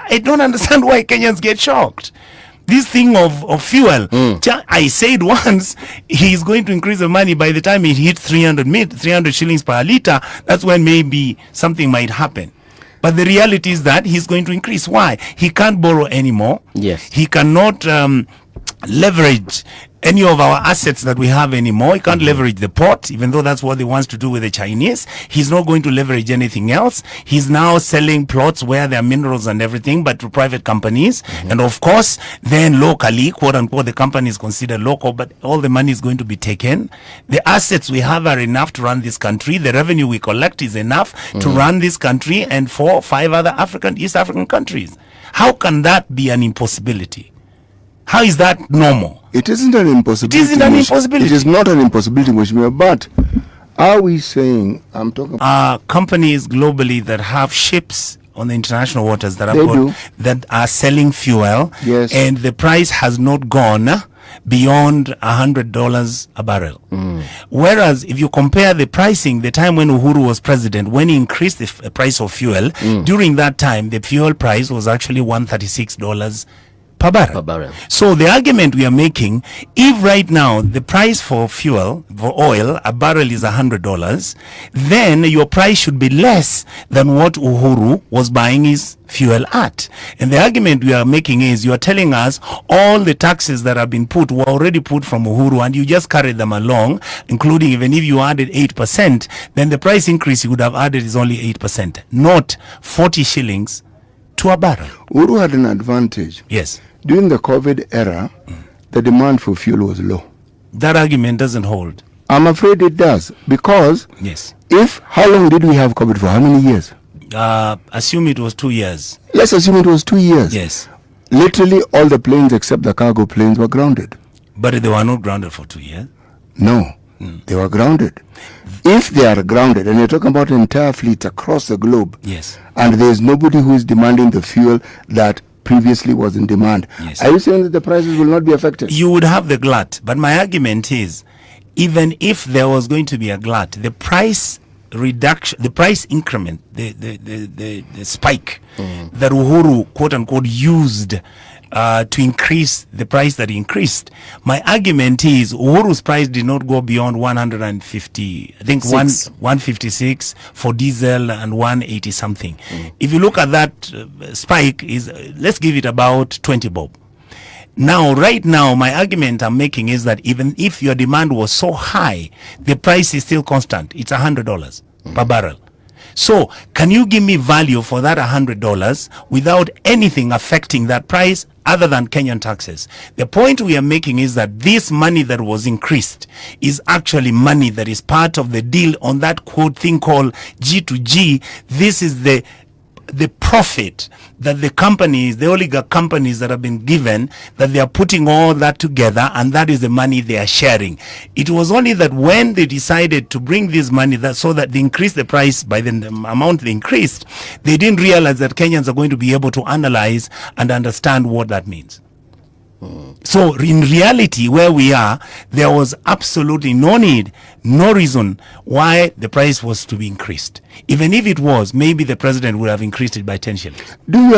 I don't understand why Kenyans get shocked. This thing of fuel, I said once he's going to increase the money by the time it hits 300 shillings per litre. That's when maybe something might happen. But the reality is that he's going to increase. Why? He can't borrow anymore. Yes. He cannot leverage any of our assets that we have anymore. He can't leverage the port, even though that's what he wants to do with the Chinese. He's not going to leverage anything else. He's now selling plots where there are minerals and everything, but to private companies. And of course, then locally, quote unquote, the company is considered local, but all the money is going to be taken. The assets we have are enough to run this country. The revenue we collect is enough to run this country and 4 or 5 other East African countries. How can that be an impossibility? How is that normal? It isn't an impossibility. It isn't an impossibility. It is not an impossibility, Mheshimiwa, but are we saying, I'm talking about companies globally that have ships on the international waters that are selling fuel, yes, and the price has not gone beyond $100 a barrel. Whereas if you compare the pricing, the time when Uhuru was president, when he increased the price of fuel, during that time, the fuel price was actually $136 per barrel. So the argument we are making, if right now the price for fuel, for oil, a barrel is $100, then your price should be less than what Uhuru was buying his fuel at. And the argument we are making is, you are telling us all the taxes that have been put were already put from Uhuru, and you just carried them along, including even if you added 8%, then the price increase you would have added is only 8%, not 40 shillings to a barrel. Uhuru had an advantage. Yes. During the COVID era, the demand for fuel was low. That argument doesn't hold. I'm afraid it does, because yes, how long did we have COVID for? How many years? Assume it was 2 years. Let's assume it was 2 years. Yes. Literally all the planes except the cargo planes were grounded. But they were not grounded for 2 years. No, they were grounded. If they are grounded, and you're talking about entire fleets across the globe, yes, and there's nobody who is demanding the fuel that previously was in demand, yes, are you saying that the prices will not be affected? You would have the glut. But my argument is, even if there was going to be a glut, the price reduction, the price increment, the spike that Uhuru, quote unquote, used to increase the price that he increased. My argument is, Uhuru's price did not go beyond 150, I think 156 for diesel and 180 something. If you look at that spike, let's give it about 20 bob. Now, right now, my argument I'm making is that even if your demand was so high, the price is still constant. It's $100 per barrel. So, can you give me value for that $100 without anything affecting that price other than Kenyan taxes? The point we are making is that this money that was increased is actually money that is part of the deal on that quote thing called G2G. This is the profit that the companies, the oligarch companies that have been given, that they are putting all that together, and that is the money they are sharing. It was only that when they decided to bring this money, so that they increased the price by the amount they increased, they didn't realize that Kenyans are going to be able to analyze and understand what that means. So in reality, where we are, there was absolutely no need, no reason why the price was to be increased. Even if it was, maybe the president would have increased it by 10 shillings. Do you